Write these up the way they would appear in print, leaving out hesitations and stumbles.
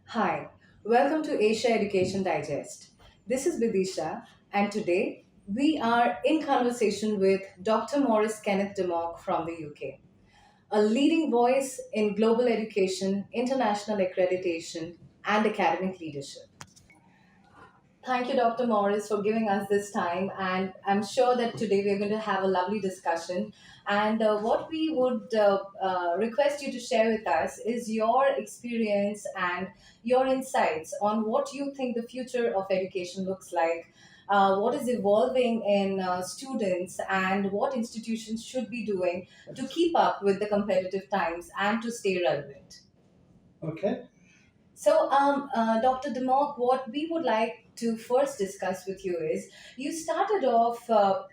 Hi, welcome to Asia Education Digest. This is Vidisha, and today we are in conversation with Dr. Maurice Kenneth Dimmock from the UK, a leading voice in global education, international accreditation, and academic leadership. Thank you, Dr. Morris, for giving us this time. And I'm sure that today we're going to have a lovely discussion. And what we would request you to share with us is your experience and your insights on what you think the future of education looks like, what is evolving in students, and what institutions should be doing to keep up with the competitive times and to stay relevant. Okay. So, Dr. Demok, what we would like to first discuss with you is you started off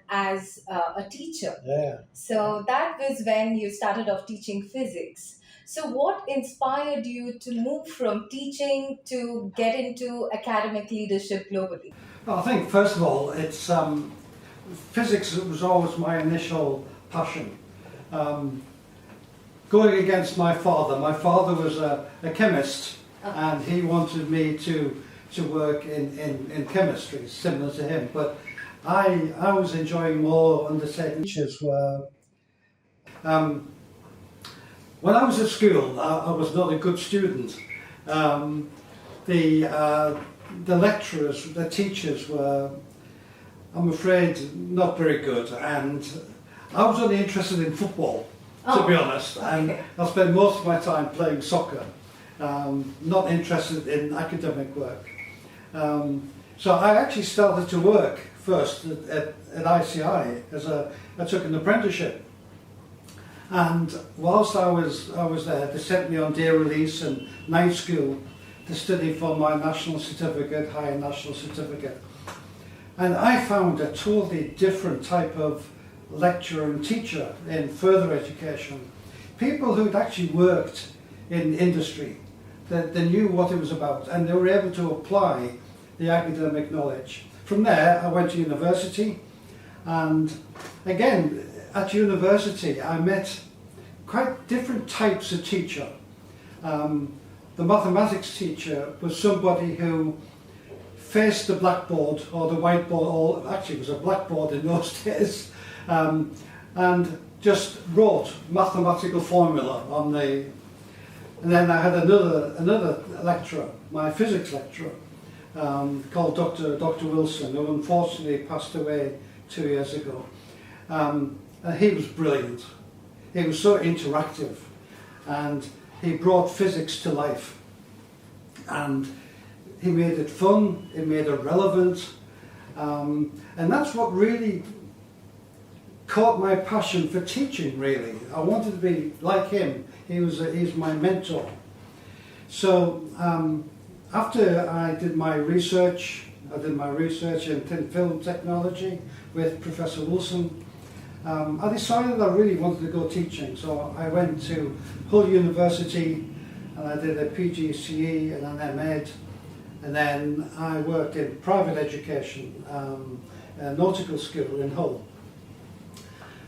as a teacher. Yeah. So, that was when you started off teaching physics. So, what inspired you to move from teaching to get into academic leadership globally? Well, I think first of all, it's physics was always my initial passion. Um, Going against my father. My father was a chemist, and he wanted me to work in chemistry, similar to him. But I was enjoying more undertaking teachers were. Um, when I was at school, I was not a good student. Um, the the lecturers, the teachers were, I'm afraid, not very good, and I was only interested in football, to be honest, and Okay. I spent most of my time playing soccer, not interested in academic work. So I actually started to work first at ICI I took an apprenticeship, and whilst I was there, they sent me on day release and night school to study for my national certificate, higher national certificate. And I found a totally different type of lecturer and teacher in further education. People who'd actually worked in industry, that they knew what it was about, and they were able to apply the academic knowledge. From there, I went to university, and again, at university, I met quite different types of teacher. Um, the mathematics teacher was somebody who faced the blackboard or the whiteboard, or actually it was a blackboard in those days, and just wrote mathematical formula on the. And then I had another lecturer, my physics lecturer, called Dr. Wilson, who unfortunately passed away 2 years ago. And he was brilliant. He was so interactive, and he brought physics to life. And he made it fun, he made it relevant, and that's what really caught my passion for teaching, really. I wanted to be like him. He's my mentor. So after I did my research in thin film technology with Professor Wilson. I decided I really wanted to go teaching, so I went to Hull University and I did a PGCE and an embed, and then I worked in private education, a nautical school in Hull.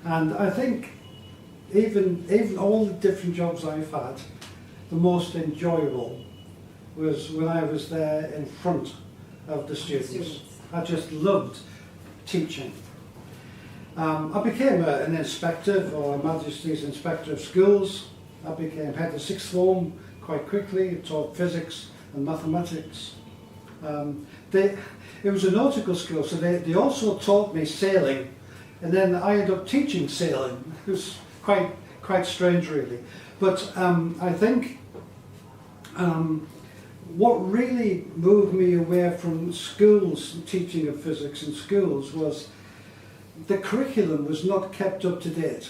And I think even all the different jobs I've had, the most enjoyable was when I was there in front of the students. I just loved teaching. I became an inspector, or a Majesty's Inspector of Schools. I became head of sixth form quite quickly, taught physics and mathematics. It was a nautical school, so they also taught me sailing, and then I ended up teaching sailing. It was quite strange, really. But I think what really moved me away from schools, teaching of physics in schools, was the curriculum was not kept up to date.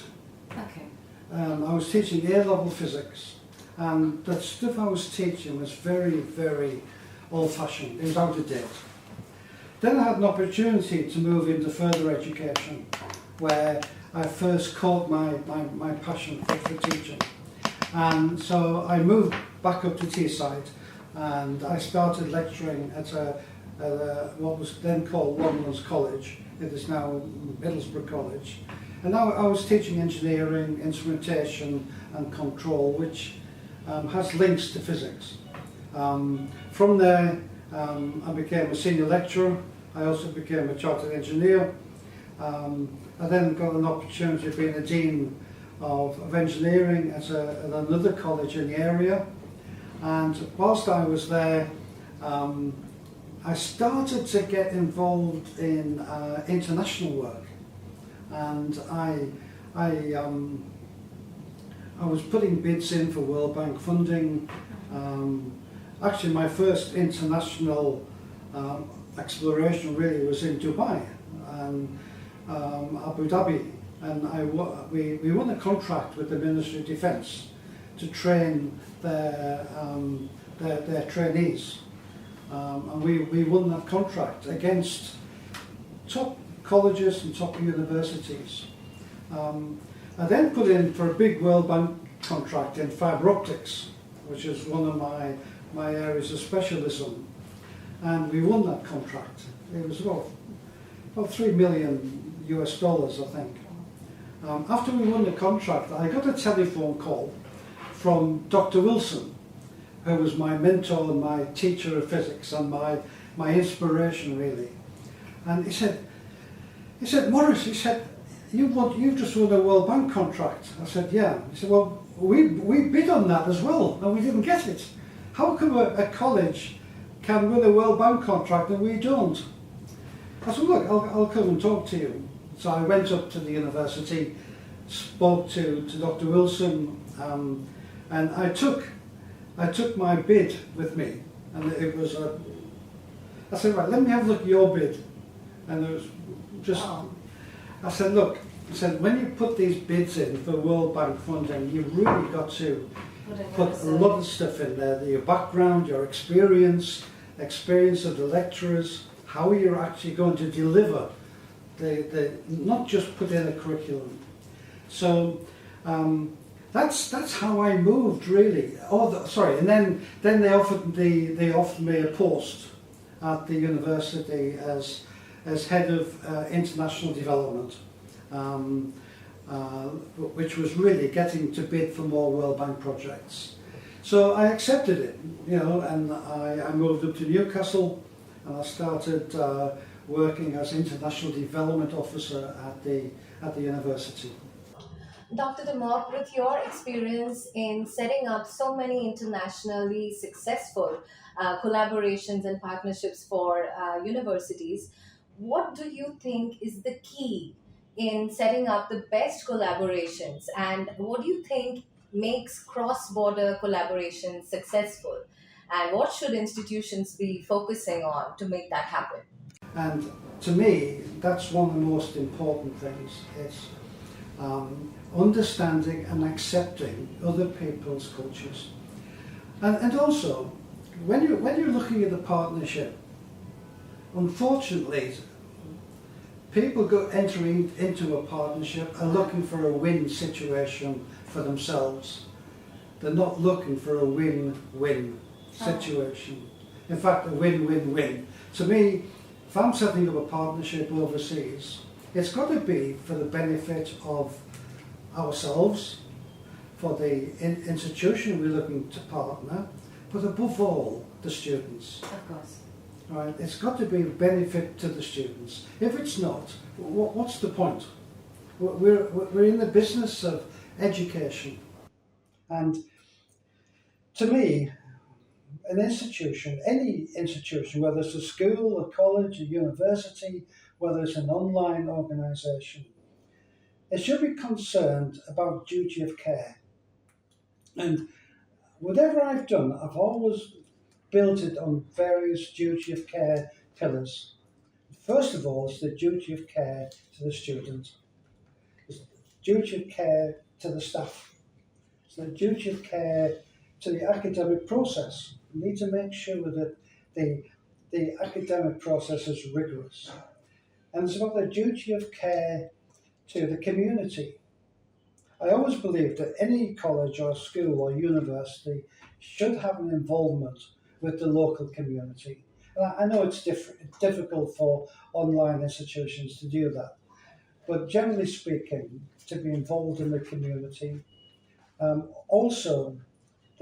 Okay. I was teaching A-level physics, and the stuff I was teaching was very, very old-fashioned. It was out of date. Then I had an opportunity to move into further education, where I first caught my passion for teaching. And so I moved back up to Teesside, and I started lecturing at what was then called Longlands College. It is now Middlesbrough College. And now I was teaching engineering, instrumentation and control, which has links to physics. From there, I became a senior lecturer. I also became a chartered engineer. I then got an opportunity of being a dean of engineering at another college in the area. And whilst I was there, I started to get involved in international work. And I was putting bids in for World Bank funding. Actually, my first international exploration really was in Dubai and Abu Dhabi, and we won a contract with the Ministry of Defence to train their trainees, and we won that contract against top colleges and top universities. I then put in for a big World Bank contract in fibre optics, which is one of my areas of specialism, and we won that contract. It was about $3 million US, I think. After we won the contract, I got a telephone call from Dr. Wilson, who was my mentor and my teacher of physics and my inspiration really. And he said, Maurice, he said, you've just won a World Bank contract. I said, yeah. He said, well, we bid on that as well, and we didn't get it. How come a college can win a World Bank contract and we don't? I said, look, I'll come and talk to you. So I went up to the university, spoke to Dr. Wilson, and I took my bid with me, and it was I said, right, let me have a look at your bid, and it was just. I said, look, when you put these bids in for World Bank funding, you've really got to put a lot of stuff in there, your background, your experience of the lecturers, how you're actually going to deliver, not just put in a curriculum. So that's how I moved really. And then they offered me a post at the university as head of international development, which was really getting to bid for more World Bank projects. So I accepted it, and I moved up to Newcastle, and I started working as international development officer at the university. Dr. Dimmock, with your experience in setting up so many internationally successful collaborations and partnerships for universities, what do you think is the key in setting up the best collaborations, and what do you think makes cross-border collaboration successful, and what should institutions be focusing on to make that happen? And to me, that's one of the most important things. It's understanding and accepting other people's cultures, and also when you're looking at a partnership, unfortunately, people entering into a partnership are looking for a win situation for themselves. They're not looking for a win-win situation. In fact, a win-win-win. To me, if I'm setting up a partnership overseas, it's got to be for the benefit of ourselves, for the institution we're looking to partner, but above all, the students. Of course. Right? It's got to be a benefit to the students. If it's not, what's the point? We're in the business of education. And to me, an institution, any institution, whether it's a school, a college, a university, whether it's an online organisation, it should be concerned about duty of care. And whatever I've done, I've always built it on various duty of care pillars. First of all, it's the duty of care to the student. It's the duty of care to the staff. It's the duty of care to the academic process. We need to make sure that the academic process is rigorous. And it's about the duty of care to the community. I always believe that any college or school or university should have an involvement with the local community. And I know it's difficult for online institutions to do that, but generally speaking, to be involved in the community. Also,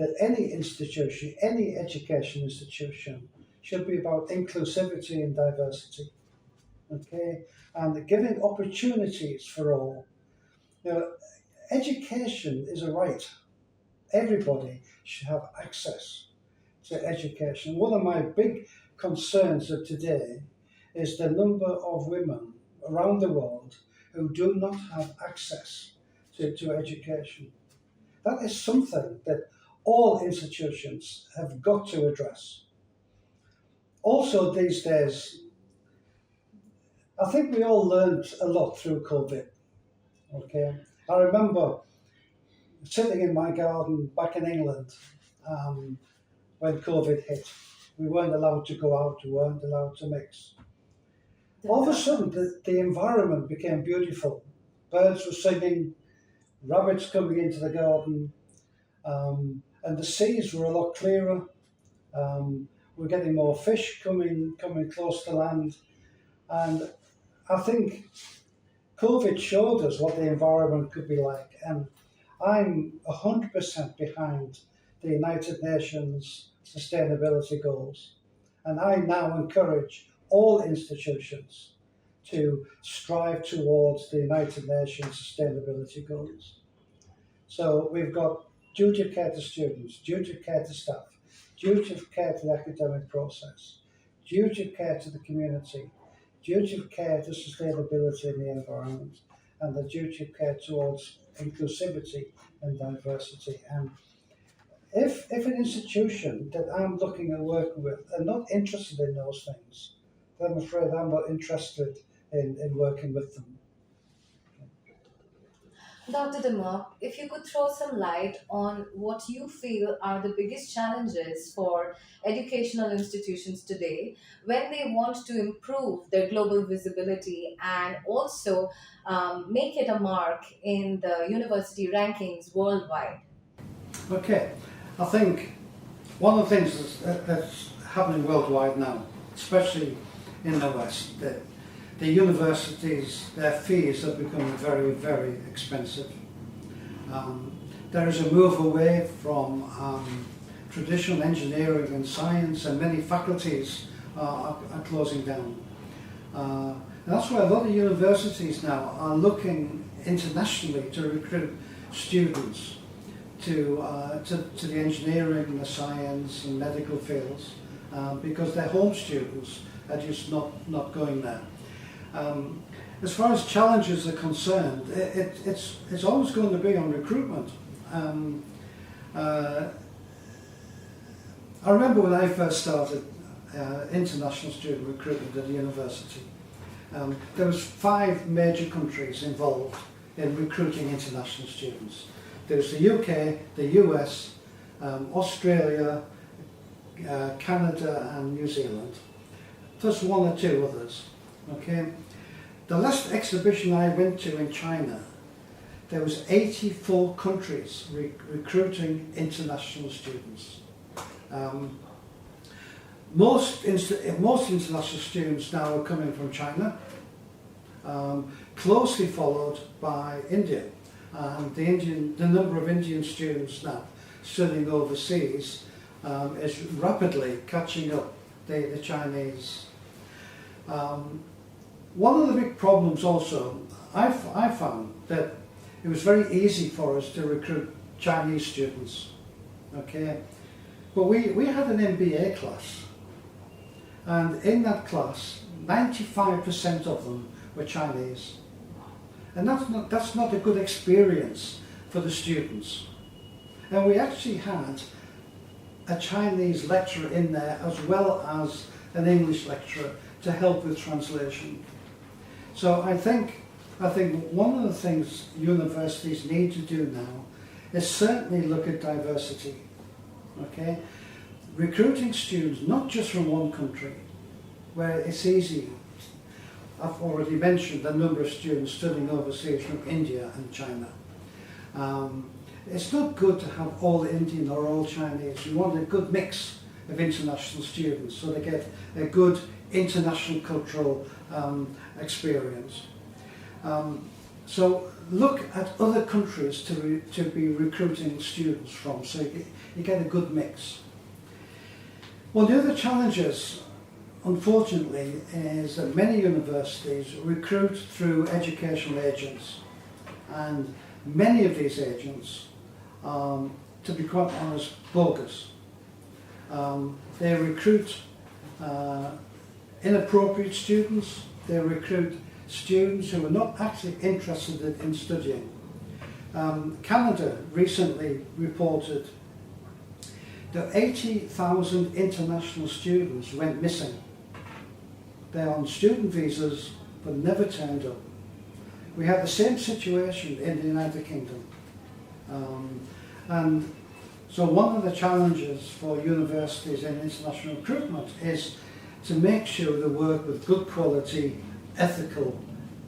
that any institution, any education institution, should be about inclusivity and diversity, okay, and giving opportunities for all. You know, education is a right. Everybody should have access to education. One of my big concerns of today is the number of women around the world who do not have access to education. That is something that all institutions have got to address. Also, these days, I think we all learned a lot through COVID. Okay, I remember sitting in my garden back in England when COVID hit. We weren't allowed to go out, we weren't allowed to mix. All of a sudden, the environment became beautiful. Birds were singing, rabbits coming into the garden, and the seas were a lot clearer. We're getting more fish coming close to land, and I think COVID showed us what the environment could be like. And I'm 100% behind the United Nations sustainability goals, and I now encourage all institutions to strive towards the United Nations sustainability goals. So we've got duty of care to students, duty of care to staff, duty of care to the academic process, duty of care to the community, duty of care to sustainability in the environment, and the duty of care towards inclusivity and diversity. And if an institution that I'm looking at working with are not interested in those things, then I'm afraid I'm not interested in working with them. Dr. Dimmock, if you could throw some light on what you feel are the biggest challenges for educational institutions today when they want to improve their global visibility and also make it a mark in the university rankings worldwide. Okay, I think one of the things that's happening worldwide now, especially in the West, that the universities, their fees are becoming very, very expensive. There is a move away from traditional engineering and science, and many faculties are closing down. And that's why a lot of universities now are looking internationally to recruit students to the engineering, the science and medical fields, because their home students are just not going there. As far as challenges are concerned, it's always going to be on recruitment. I remember when I first started international student recruitment at the university, there was 5 major countries involved in recruiting international students. There was the UK, the US, Australia, Canada and New Zealand, plus 1 or 2 others. Okay. The last exhibition I went to in China, there was 84 countries recruiting international students. Most international students now are coming from China, closely followed by India. The number of Indian students now studying overseas is rapidly catching up the Chinese. One of the big problems also, I found that it was very easy for us to recruit Chinese students, okay? But we had an MBA class, and in that class, 95% of them were Chinese. And that's not a good experience for the students. And we actually had a Chinese lecturer in there as well as an English lecturer to help with translation. So I think one of the things universities need to do now is certainly look at diversity. Okay, recruiting students not just from one country, where it's easy. I've already mentioned the number of students studying overseas from India and China. It's not good to have all Indian or all Chinese. You want a good mix of international students so they get a good international cultural experience. So look at other countries to be recruiting students from, so you get a good mix. One of the other challenges, unfortunately, is that many universities recruit through educational agents, and many of these agents, to be quite honest, bogus. They recruit inappropriate students, they recruit students who are not actually interested in studying. Canada recently reported that 80,000 international students went missing. They're on student visas but never turned up. We have the same situation in the United Kingdom. And so one of the challenges for universities in international recruitment is to make sure they work with good quality, ethical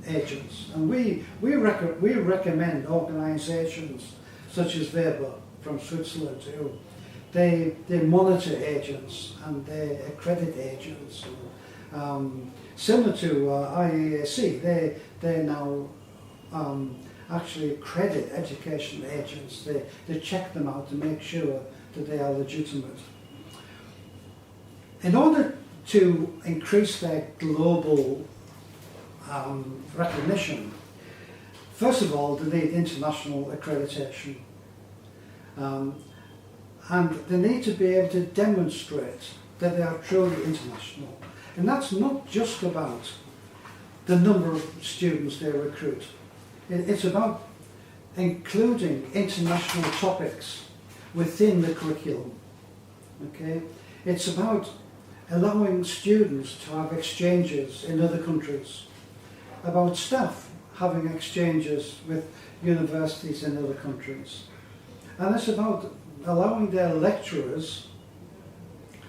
agents. And we recommend organisations such as Weber from Switzerland who they monitor agents and they accredit agents. Similar to IAAC, they now actually accredit educational agents. They check them out to make sure that they are legitimate. In order to increase their global recognition, first of all, they need international accreditation. And they need to be able to demonstrate that they are truly international. And that's not just about the number of students they recruit. It's about including international topics within the curriculum. Okay? It's about allowing students to have exchanges in other countries, about staff having exchanges with universities in other countries. And it's about allowing their lecturers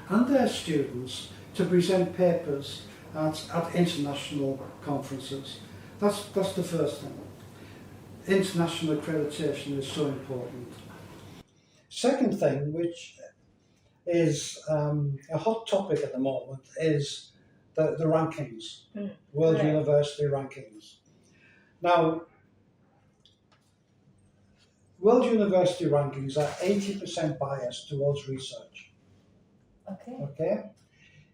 and their students to present papers at international conferences. That's the first thing. International accreditation is so important. Second thing, which is a hot topic at the moment, is the rankings, World Right. University rankings. Now, World University rankings are 80% biased towards research. Okay. Okay?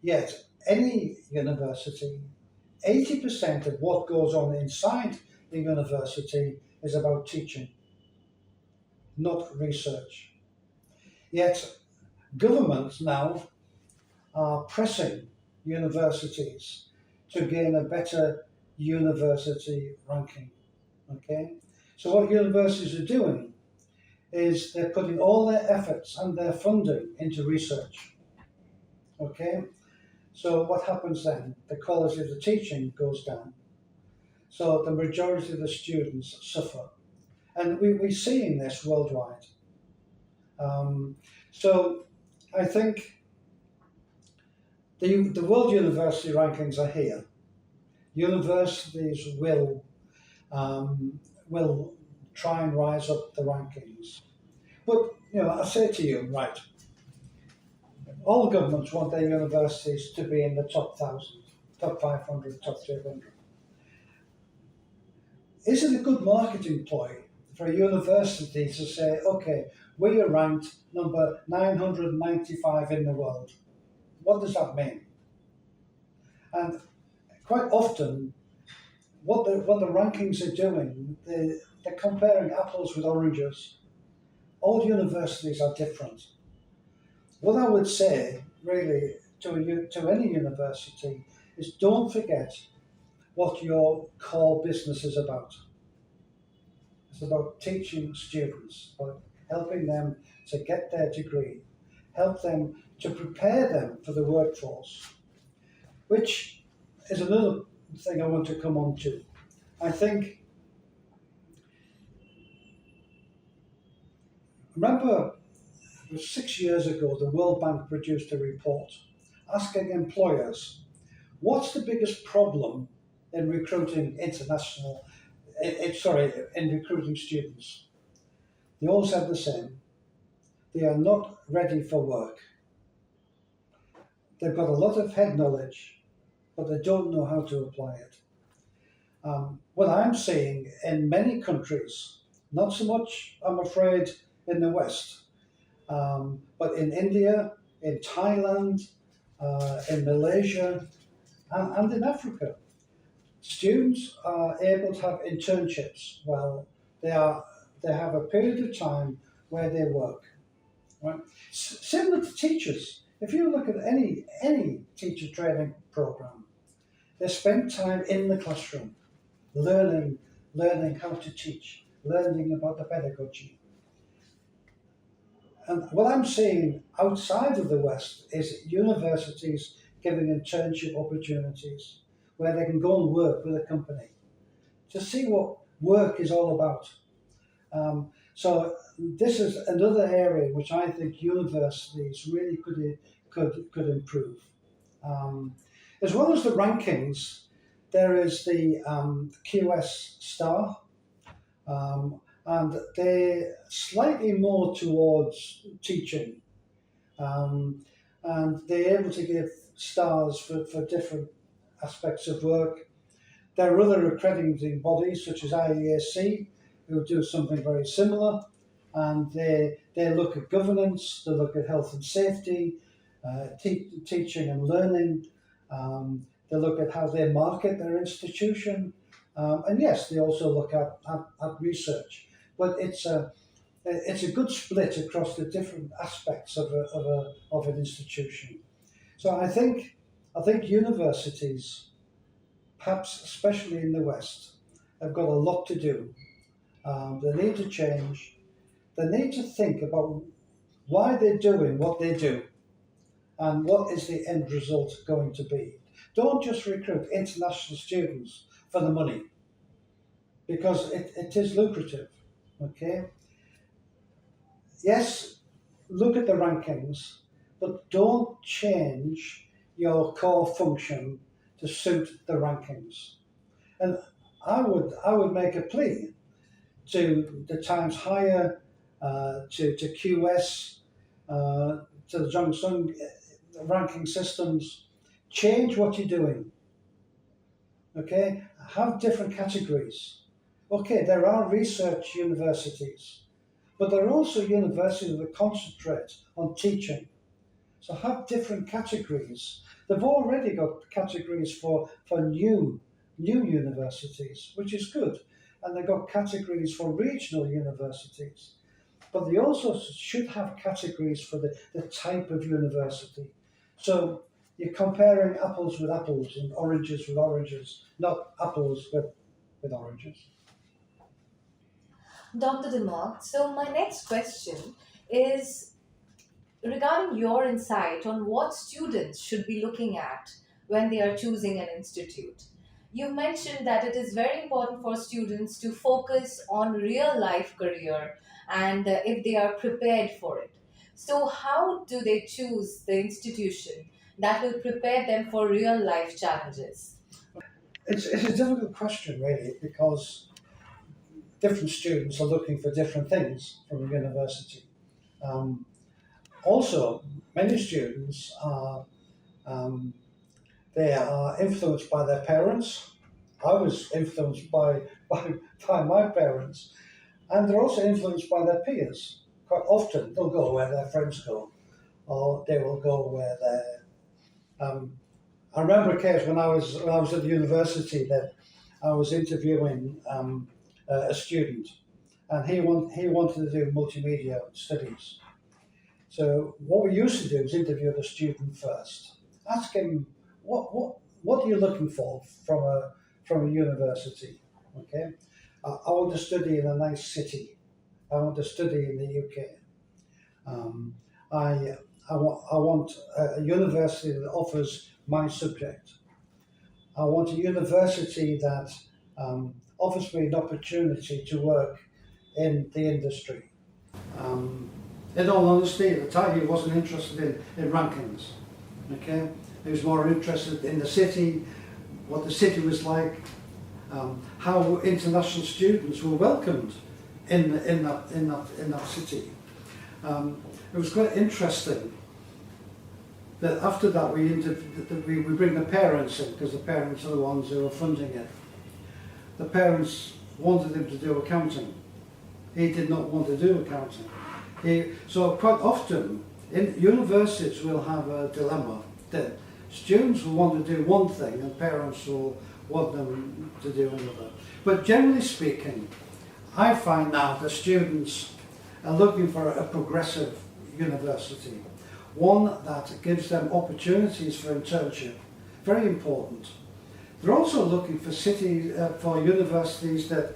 Yet, any university, 80% of what goes on inside the university is about teaching, not research. Yet, governments now are pressing universities to gain a better university ranking. Okay? So what universities are doing is they're putting all their efforts and their funding into research. Okay? So what happens then? The quality of the teaching goes down. So the majority of the students suffer. And we're seeing this worldwide. So I think the World University rankings are here. Universities will try and rise up the rankings. But, I say to you, right, all governments want their universities to be in the top 1,000, top 500, top 300. Is it a good marketing ploy for a university to say, okay, we are ranked number 995 in the world? What does that mean? And quite often, what the rankings are doing, they're comparing apples with oranges. All universities are different. What I would say, really, to any university is don't forget what your core business is about. It's about teaching students, about helping them to get their degree, help them to prepare them for the workforce, which is another thing I want to come on to. I think, remember, it was 6 years ago, the World Bank produced a report asking employers, what's the biggest problem in recruiting in recruiting students? They all said the same. They are not ready for work. They've got a lot of head knowledge, but they don't know how to apply it. What I'm seeing in many countries, not so much, I'm afraid, in the West, but in India, in Thailand, in Malaysia, and in Africa, students are able to have internships. Well, they are they have a period of time where they work. Right? Similar to teachers. If you look at any teacher training program, they spend time in the classroom, learning learning how to teach, learning about the pedagogy. And what I'm seeing outside of the West is universities giving internship opportunities where they can go and work with a company to see what work is all about. So this is another area which I think universities really could improve. Um, as well as the rankings, there is the QS star, and they're slightly more towards teaching, um, and they're able to give stars for different aspects of work. There are other accrediting bodies such as IEAC who do something very similar, and they look at governance, they look at health and safety, teaching and learning, they look at how they market their institution, and yes, they also look at research. But it's a good split across the different aspects of an institution. So I think universities, perhaps especially in the West, have got a lot to do. They need to change. They need to think about why they're doing what they do and what is the end result going to be. Don't just recruit international students for the money because it is lucrative. Okay? Yes, look at the rankings, but don't change your core function to suit the rankings. And I would make a plea to the Times Higher, to QS, to the Johnson ranking systems. Change what you're doing. Okay, have different categories. Okay, there are research universities, but there are also universities that concentrate on teaching. So have different categories. They've already got categories for new universities, which is good. And they've got categories for regional universities. But they also should have categories for the type of university. So you're comparing apples with apples and oranges with oranges, not apples with oranges. Dr. Dimmock, so my next question is regarding your insight on what students should be looking at when they are choosing an institute. You mentioned that it is very important for students to focus on real life career and if they are prepared for it. So, how do they choose the institution that will prepare them for real life challenges? It's a difficult question, really, because different students are looking for different things from a university. Um, Also, many students are um, they are influenced by their parents. I was influenced by my parents, and they're also influenced by their peers. Quite often, they'll go where their friends go, or they will go where their. I remember a case when I was at the university that I was interviewing a student, and he wanted to do multimedia studies. So what we used to do is interview the student first, ask him what are you looking for from a university. Okay, I want to study in a nice city. I want to study in the UK. Um, I want a university that offers my subject. I want a university that offers me an opportunity to work in the industry. Um, in all honesty, at the time he wasn't interested in rankings. Okay, he was more interested in the city, what the city was like, how international students were welcomed in that city. It was quite interesting that after that we bring the parents in because the parents are the ones who are funding it. the parents wanted him to do accounting. He did not want to do accounting. So quite often, in universities will have a dilemma that students will want to do one thing and parents will want them to do another. But generally speaking, I find now that students are looking for a progressive university, one that gives them opportunities for internship, very important. They're also looking for for universities that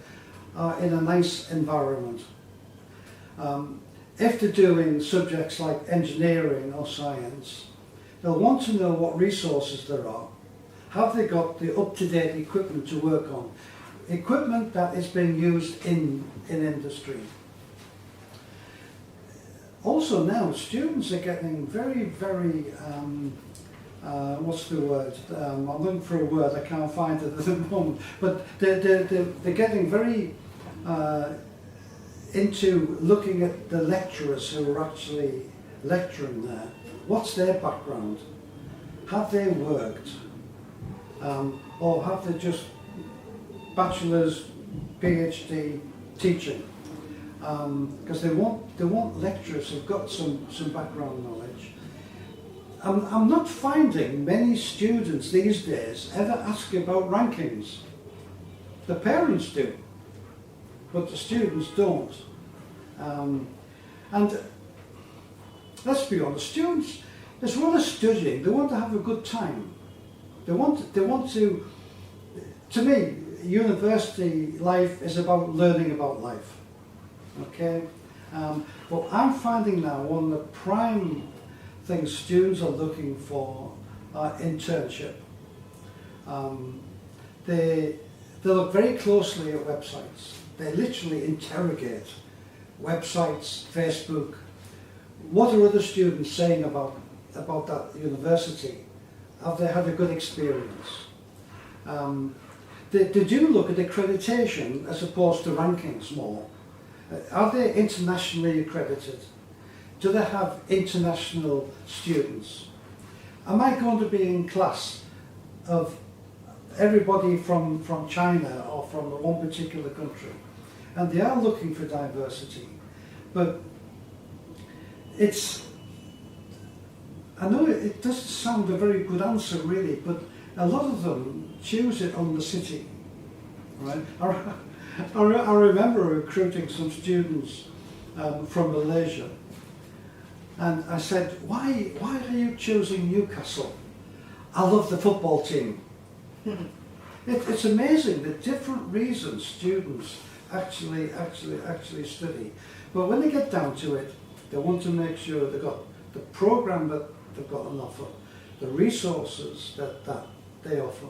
are in a nice environment. If they're doing subjects like engineering or science, they'll want to know what resources there are. Have they got the up-to-date equipment to work on? Equipment that is being used in industry. Also now, students are getting very, very, what's the word? I'm looking for a word, I can't find it at the moment. But they're getting very into looking at the lecturers who are actually lecturing there. What's their background? Have they worked? Or have they just bachelor's, PhD teaching? Because they want lecturers who've got some background knowledge. I'm not finding many students these days ever ask about rankings. The parents do, but the students don't. And let's be honest, students, as well as studying, they want to have a good time. They want to me, university life is about learning about life. Okay? But I'm finding now one of the prime things students are looking for are internship. They look very closely at websites. They literally interrogate websites, Facebook. What are other students saying about that university? Have they had a good experience? They do look at accreditation as opposed to rankings more. Are they internationally accredited? Do they have international students? Am I going to be in class of everybody from China or from one particular country? And they are looking for diversity. But I know it doesn't sound a very good answer really, but a lot of them choose it on the city. Right? I remember recruiting some students from Malaysia, and I said, why are you choosing Newcastle? I love the football team. It's amazing the different reasons students actually study. But when they get down to it, they want to make sure they've got the program that they've got on offer, the resources that they offer.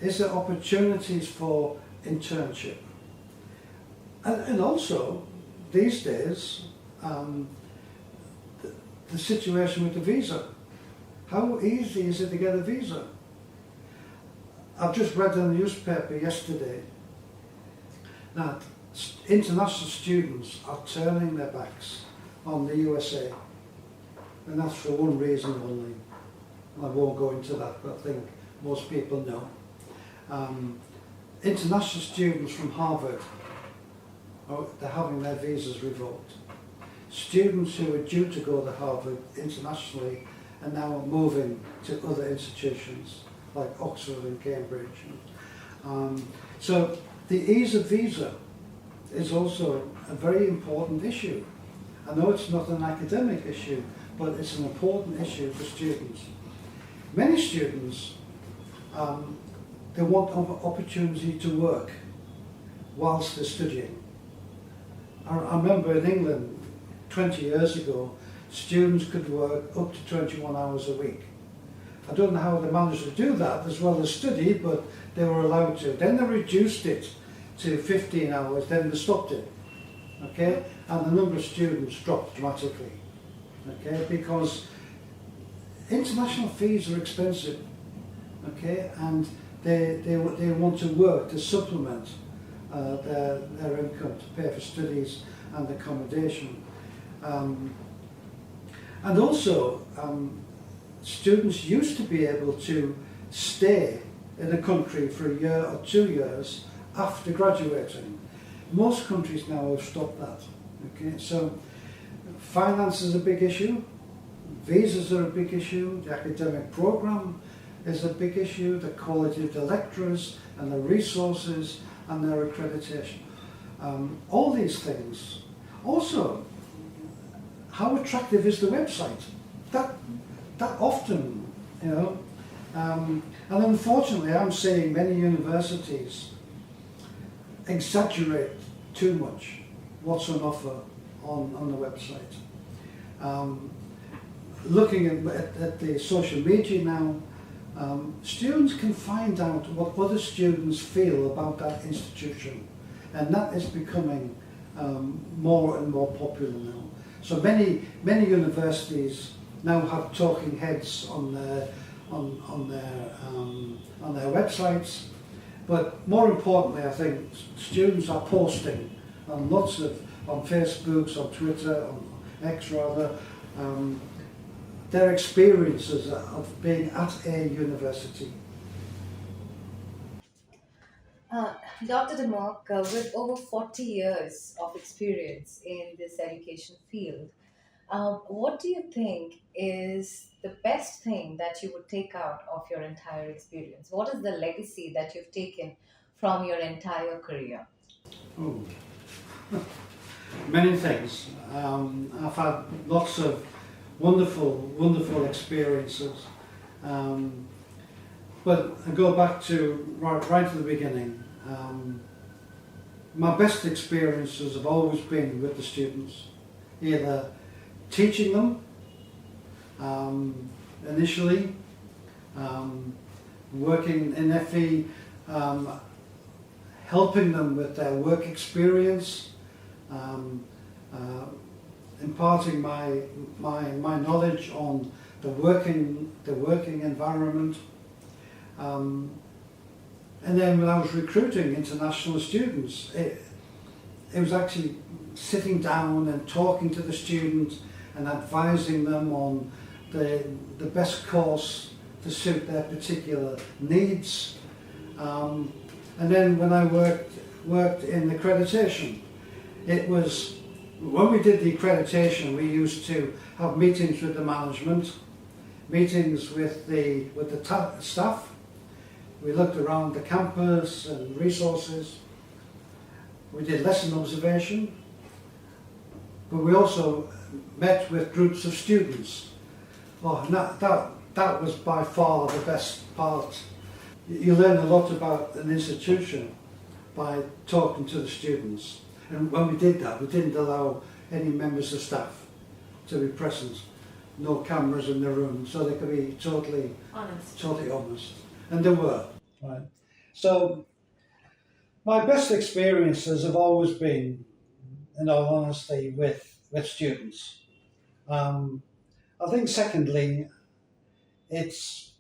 Is there opportunities for internship? And also, these days, the situation with the visa. How easy is it to get a visa? I've just read in the newspaper yesterday that international students are turning their backs on the USA. And that's for one reason only. I won't go into that, but I think most people know. International students from Harvard, they're having their visas revoked. Students who are due to go to Harvard internationally are now moving to other institutions like Oxford and Cambridge. So the ease of visa is also a very important issue. I know it's not an academic issue, but it's an important issue for students. Many students, they want opportunity to work whilst they're studying. I remember in England 20 years ago, students could work up to 21 hours a week. I don't know how they managed to do that as well as study, but they were allowed to. Then they reduced it to 15 hours, then they stopped it. Okay? And the number of students dropped dramatically. Okay? Because international fees are expensive. Okay? And they want to work to supplement their income to pay for studies and accommodation. And also, students used to be able to stay in a country for a year or 2 years after graduating. Most countries now have stopped that. Okay, so finance is a big issue, visas are a big issue, the academic program is a big issue, the quality of the lecturers and the resources and their accreditation. All these things. Also, how attractive is the website? That often, you know, and unfortunately, I'm seeing many universities exaggerate too much what's on offer on the website. Looking at the social media now, students can find out what other students feel about that institution, and that is becoming more and more popular now. So many universities now have talking heads on their websites, but more importantly, I think students are posting on on Facebook, on Twitter, on X rather, their experiences of being at a university. Dr. Dimmock, with over 40 years of experience in this education field, what do you think is the best thing that you would take out of your entire experience? What is the legacy that you've taken from your entire career? Oh, many things. I've had lots of wonderful experiences. Um, but I go back to right to the beginning. My best experiences have always been with the students, either teaching them initially, working in FE, helping them with their work experience, um, uh, imparting my knowledge on the working environment, and then when I was recruiting international students, it was actually sitting down and talking to the students and advising them on the best course to suit their particular needs. And then when I worked in accreditation, it was when we did the accreditation, we used to have meetings with the management, meetings with the staff. We looked around the campus and resources. We did lesson observation, but we also met with groups of students. Oh, and that was by far the best part. You learn a lot about an institution by talking to the students. And when we did that, we didn't allow any members of staff to be present. No cameras in the room, so they could be totally honest. And they were. Right. So my best experiences have always been, in all honesty, with students. I think secondly, it's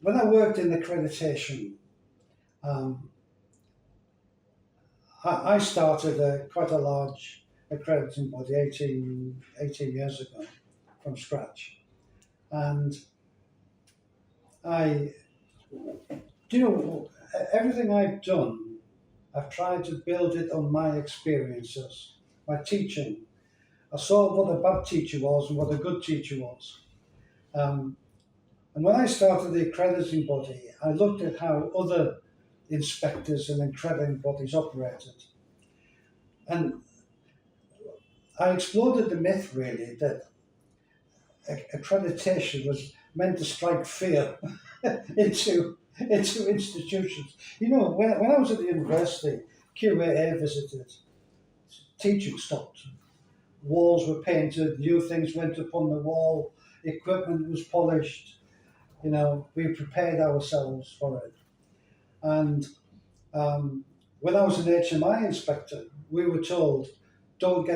when I worked in accreditation, um, I started quite a large accrediting body 18 years ago from scratch. And I, do you know, everything I've done, I've tried to build it on my experiences, my teaching. I saw what a bad teacher was and what a good teacher was. Um, and when I started the accrediting body, I looked at how other inspectors and accrediting bodies operated. And I explored the myth really that accreditation was meant to strike fear into institutions. You know, when I was at the university, QAA visited, teaching stopped, walls were painted, new things went up on the wall, equipment was polished. You know, we prepared ourselves for it. And when I was an HMI inspector, we were told, don't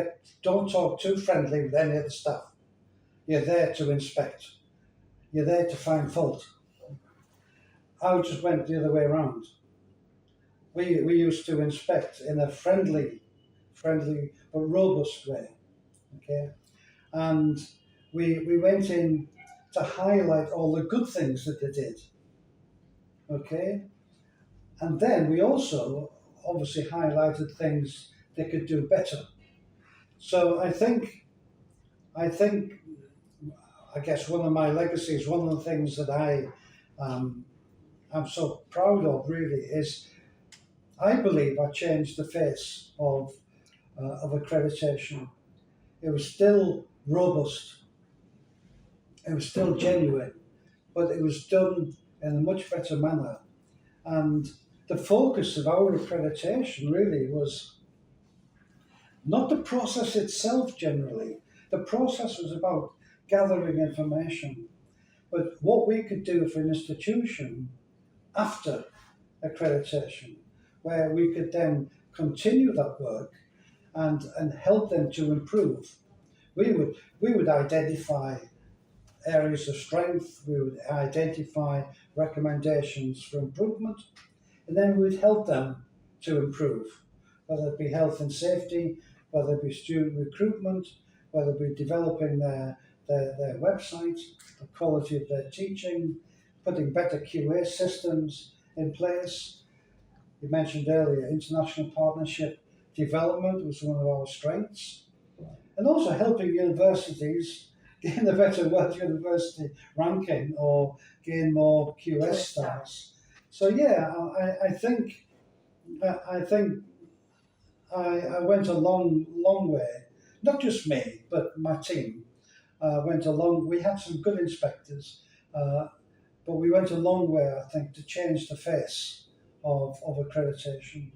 talk too friendly with any of the staff. You're there to inspect. You're there to find fault. I just went the other way around. We used to inspect in a friendly but robust way. Okay, and we went in to highlight all the good things that they did. Okay, And then we also obviously highlighted things they could do better. So I think, I guess one of my legacies, one of the things that um, I'm so proud of really is I believe I changed the face of accreditation. It was still robust, it was still genuine, but it was done in a much better manner. And the focus of our accreditation really was not the process itself generally. The process was about gathering information, but what we could do for an institution after accreditation, where we could then continue that work and help them to improve. We would identify areas of strength, we would identify recommendations for improvement, and then we would help them to improve, whether it be health and safety, whether it be student recruitment, whether it be developing their website, the quality of their teaching, putting better QA systems in place. You mentioned earlier international partnership development was one of our strengths, and also helping universities gain a better World University ranking or gain more QS stars. So yeah, I think I went a long way. Not just me, but my team went a long. We had some good inspectors, but we went a long way, I think, to change the face of accreditation.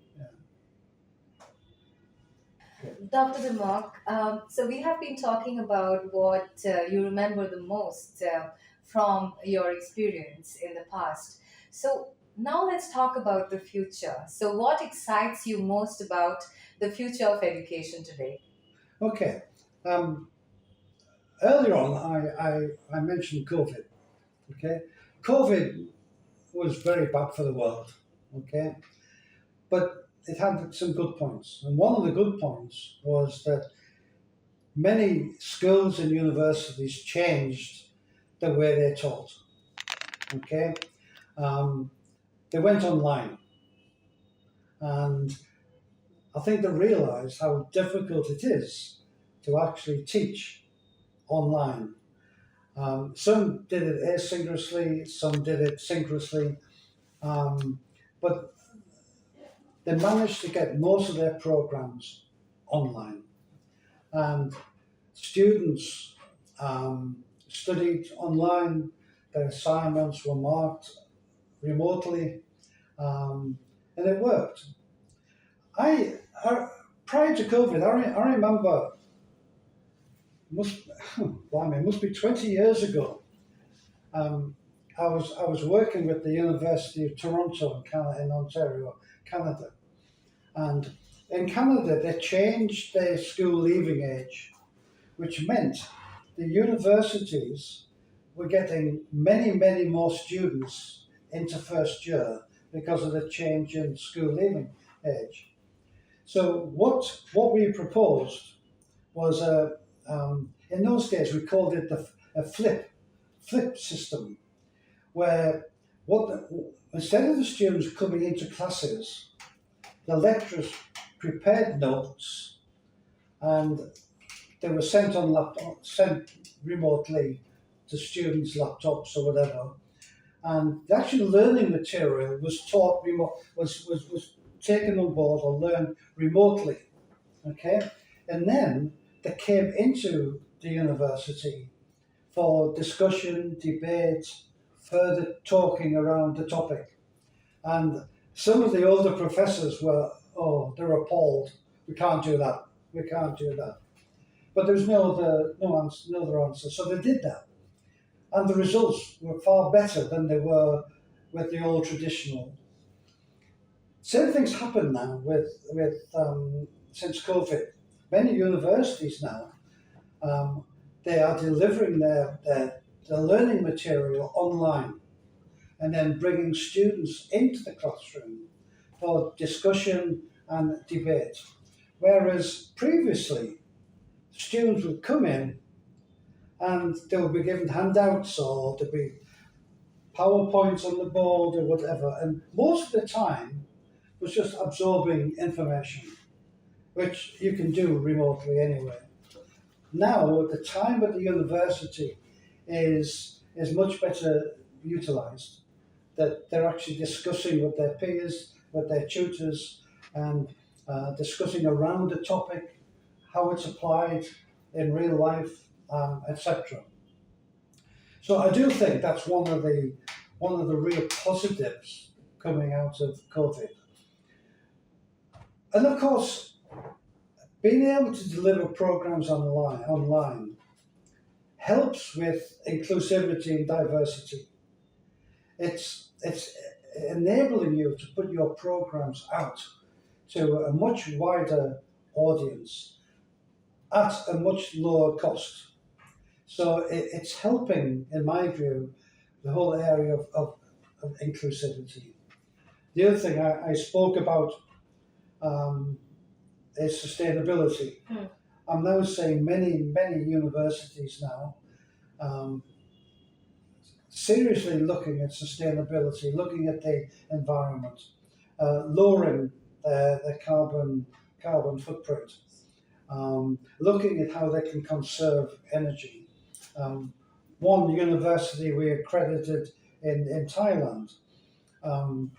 Yeah. Dr. Dimmock, so we have been talking about what you remember the most from your experience in the past. So now let's talk about the future. So, what excites you most about the future of education today? Okay. Um, Earlier on, I mentioned COVID. Okay, COVID was very bad for the world. Okay, but it had some good points, and one of the good points was that many schools and universities changed the way they taught. Okay, um, they went online, and I think they realised how difficult it is to actually teach online. Some did it asynchronously, some did it synchronously, um, but they managed to get most of their programs online. And students studied online, their assignments were marked remotely, and it worked. I, I Prior to COVID, I remember, must, blimey, it must be 20 years ago. Um, I was working with the University of Toronto in Ontario, Canada, and in Canada they changed their school leaving age, which meant the universities were getting many more students into first year because of the change in school leaving age. So what we proposed was in those days we called it a flip system, where instead of the students coming into classes, the lecturers prepared notes and they were sent remotely to students' laptops or whatever. And the actual learning material was taught was taken on board or learned remotely. Okay, and then they came into the university for discussion, debate, further talking around the topic. And some of the older professors they're appalled. We can't do that. We can't do that. But there's no other answer. So they did that. And the results were far better than they were with the old traditional. Same things happen now since COVID. Many universities now, um, they are delivering their learning material online and then bringing students into the classroom for discussion and debate. Whereas previously, students would come in and they would be given handouts or they'd be PowerPoint on the board or whatever, and most of the time was just absorbing information, which you can do remotely anyway. Now, the time at the university is much better utilised. That they're actually discussing with their peers, with their tutors, and discussing around the topic, how it's applied in real life, etc. So I do think that's one of the real positives coming out of COVID. And of course, being able to deliver programs online helps with inclusivity and diversity. It's enabling you to put your programs out to a much wider audience at a much lower cost. So it's helping, in my view, the whole area of inclusivity. The other thing I spoke about um, is sustainability. I'm now seeing many universities now um, seriously looking at sustainability, looking at the environment, lowering their carbon footprint, looking at how they can conserve energy. Um, One university we accredited in Thailand, um,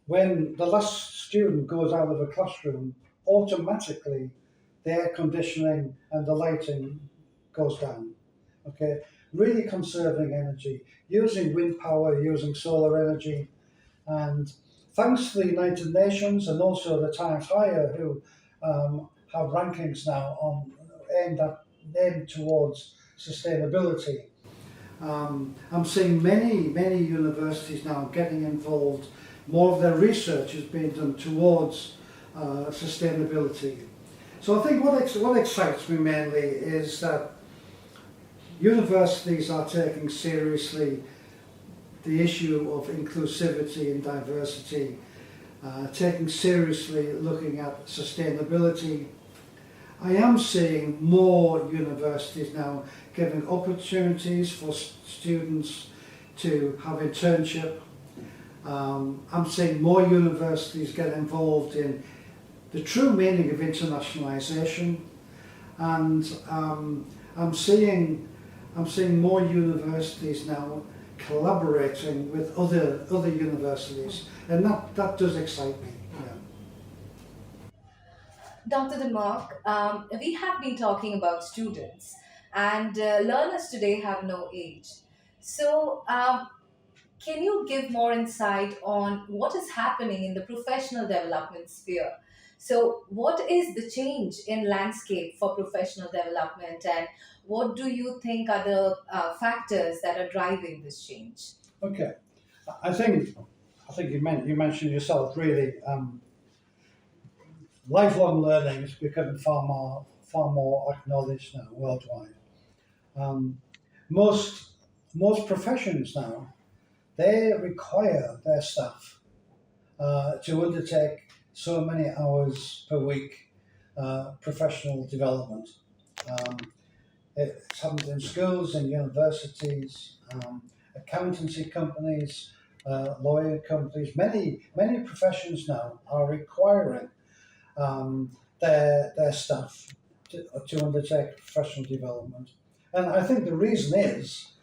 when the last student goes out of a classroom, automatically the air conditioning and the lighting goes down. Okay, really conserving energy, using wind power, using solar energy, and thanks to the United Nations and also the Times Higher, who have rankings now on aimed towards sustainability. I'm seeing many universities now getting involved. More of their research is being done towards sustainability. So I think what excites me mainly is that universities are taking seriously the issue of inclusivity and diversity, taking seriously looking at sustainability. I am seeing more universities now giving opportunities for students to have internship. I'm seeing more universities get involved in the true meaning of internationalisation, and I'm seeing more universities now collaborating with other universities, and that does excite me. Yeah. Dr. Dimmock, we have been talking about students, and learners today have no age. So, can you give more insight on what is happening in the professional development sphere? So, what is the change in landscape for professional development, and what do you think are the factors that are driving this change? Okay. I think you mentioned yourself really. Lifelong learning is becoming far more acknowledged now worldwide. Um, most most professions now they require their staff to undertake so many hours per week professional development. Um, it's happened in schools and universities, accountancy companies, lawyer companies. Many professions now are requiring their staff to undertake professional development. And I think the reason is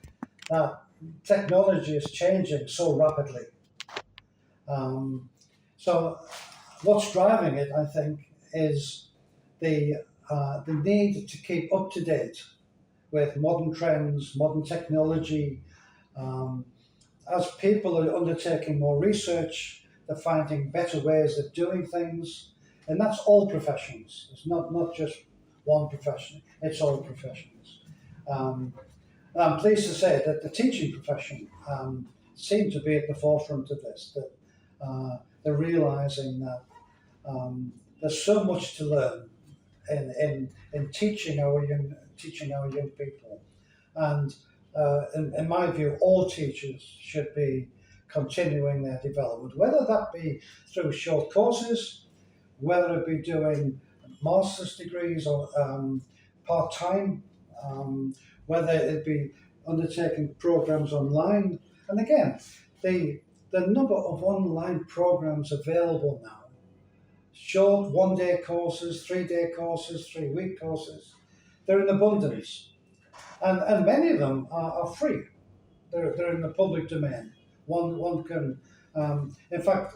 that technology is changing so rapidly. Um, so what's driving it, I think, is the need to keep up to date with modern trends, modern technology. Um, as people are undertaking more research, they're finding better ways of doing things, and that's all professions. It's not just one profession; it's all professions. Um, and I'm pleased to say that the teaching profession seem to be at the forefront of this. That they're realising that there's so much to learn in teaching our young people. And in my view, all teachers should be continuing their development, whether that be through short courses, whether it be doing master's degrees or part time, whether it be undertaking programs online. And again, the number of online programs available now, short 1 day courses, 3 day courses, 3 week courses, they're in abundance. And many of them are free. They're in the public domain. One can, in fact,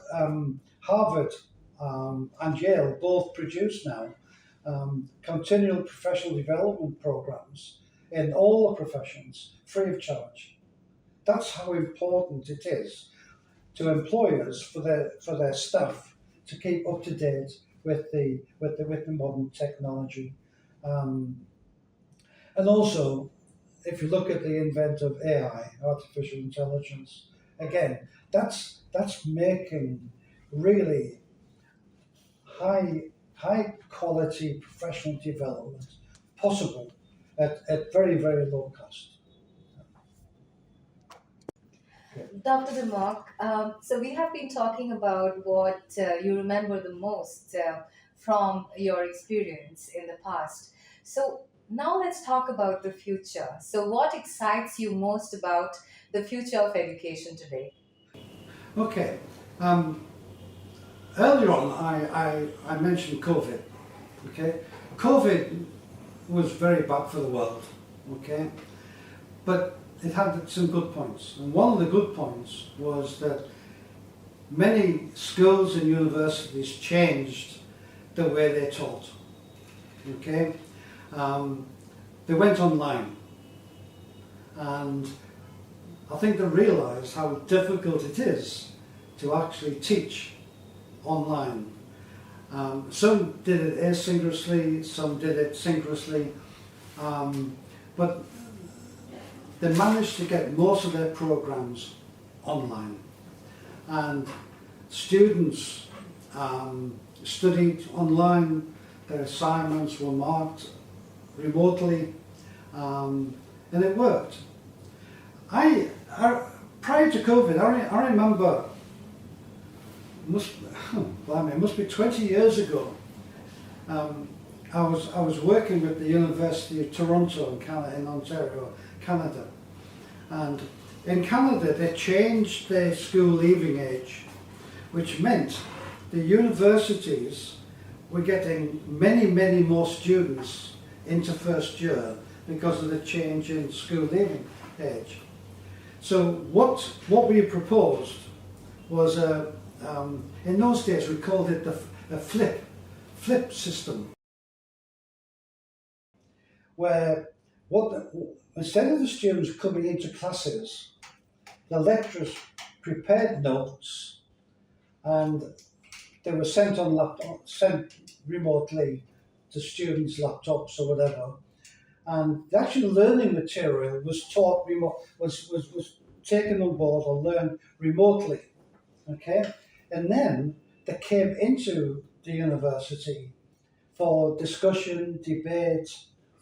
Harvard and Yale both produce now continual professional development programs in all the professions, free of charge. That's how important it is to employers for their staff to keep up to date with the modern technology. Um, and also, if you look at the invent of AI, artificial intelligence, again, that's making really high quality professional development possible at very, very low cost. Dr. Dimmock, so we have been talking about what you remember the most from your experience in the past. So now let's talk about the future. So, what excites you most about the future of education today? Okay. Um, Earlier on, I mentioned COVID. Okay, COVID was very bad for the world. Okay, but it had some good points, and one of the good points was that many schools and universities changed the way they taught. Okay, um, they went online, and I think they realised how difficult it is to actually teach online. Some did it asynchronously, some did it synchronously, but they managed to get most of their programs online. And students studied online, their assignments were marked remotely, and it worked. Prior to COVID, I remember, it must be 20 years ago. I was working with the University of Toronto in Ontario, Canada, and in Canada they changed their school leaving age, which meant the universities were getting many more students into first year because of the change in school leaving age. So what we proposed was in those days we called it the flip system, where instead of the students coming into classes, the lecturers prepared notes and they were sent remotely to students' laptops or whatever, and the actual learning material was taught was taken on board or learned remotely. Okay, and then they came into the university for discussion, debate,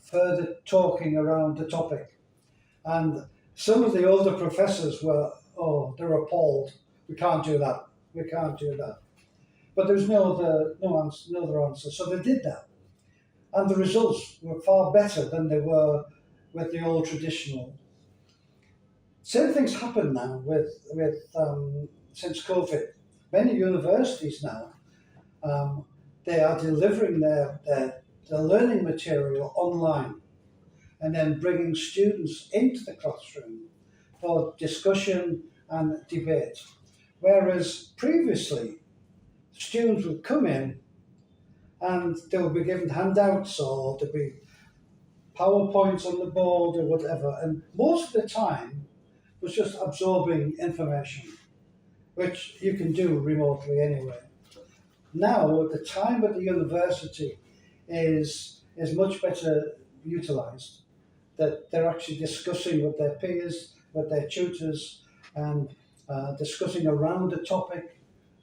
further talking around the topic. And some of the older professors they're appalled. We can't do that. We can't do that. But there was no other answer. So they did that. And the results were far better than they were with the old traditional. Same things happen now since COVID. Many universities now, they are delivering their learning material online and then bringing students into the classroom for discussion and debate. Whereas previously, students would come in and they would be given handouts or there'd be PowerPoints on the board or whatever, and most of the time was just absorbing information, which you can do remotely anyway. Now, the time at the university is much better utilised, that they're actually discussing with their peers, with their tutors, and discussing around the topic,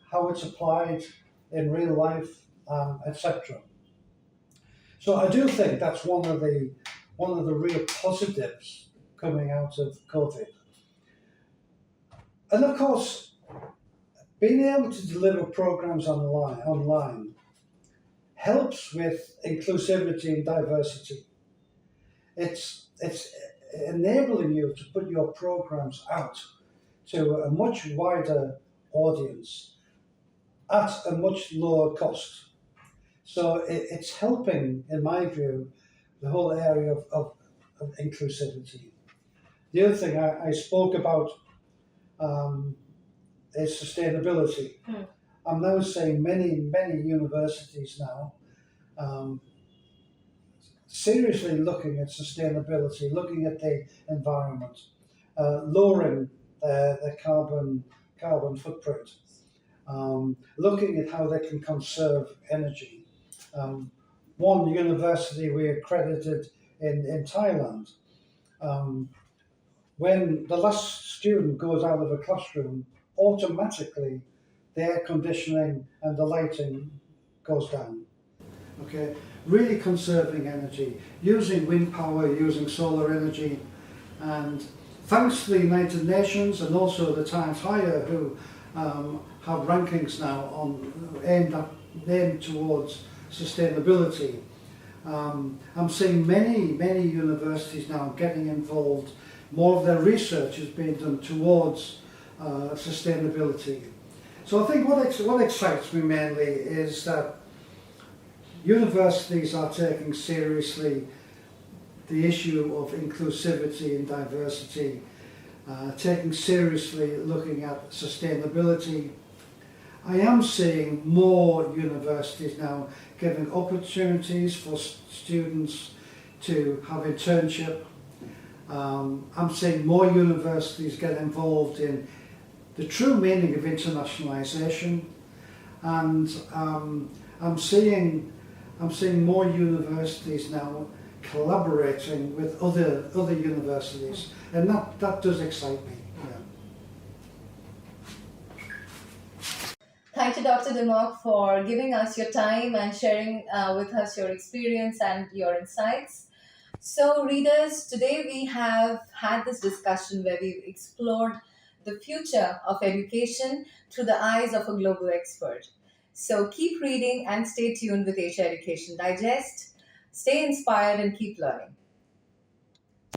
how it's applied in real life, etc. So I do think that's one of the real positives coming out of COVID. And of course, being able to deliver programs online helps with inclusivity and diversity. It's enabling you to put your programs out to a much wider audience at a much lower cost. So it's helping, in my view, the whole area of inclusivity. The other thing I spoke about um, is sustainability. I'm now seeing many universities now um, seriously looking at sustainability, looking at the environment, lowering their carbon footprint, looking at how they can conserve energy. Um, One university we accredited in Thailand, um, when the last student goes out of a classroom, automatically the air conditioning and the lighting goes down. Okay, really conserving energy, using wind power, using solar energy, and thanks to the United Nations and also the Times Higher, who have rankings now on aimed towards sustainability. I'm seeing many universities now getting involved. More of their research is being done towards sustainability. So I think what excites me mainly is that universities are taking seriously the issue of inclusivity and diversity, taking seriously looking at sustainability. I am seeing more universities now giving opportunities for students to have internship. I'm seeing more universities get involved in the true meaning of internationalisation, and I'm seeing more universities now collaborating with other universities, and that does excite me. Yeah. Thank you, Dr. Dimmock, for giving us your time and sharing with us your experience and your insights. So, readers, today we have had this discussion where we've explored the future of education through the eyes of a global expert. So, keep reading and stay tuned with Asia Education Digest. Stay inspired and keep learning.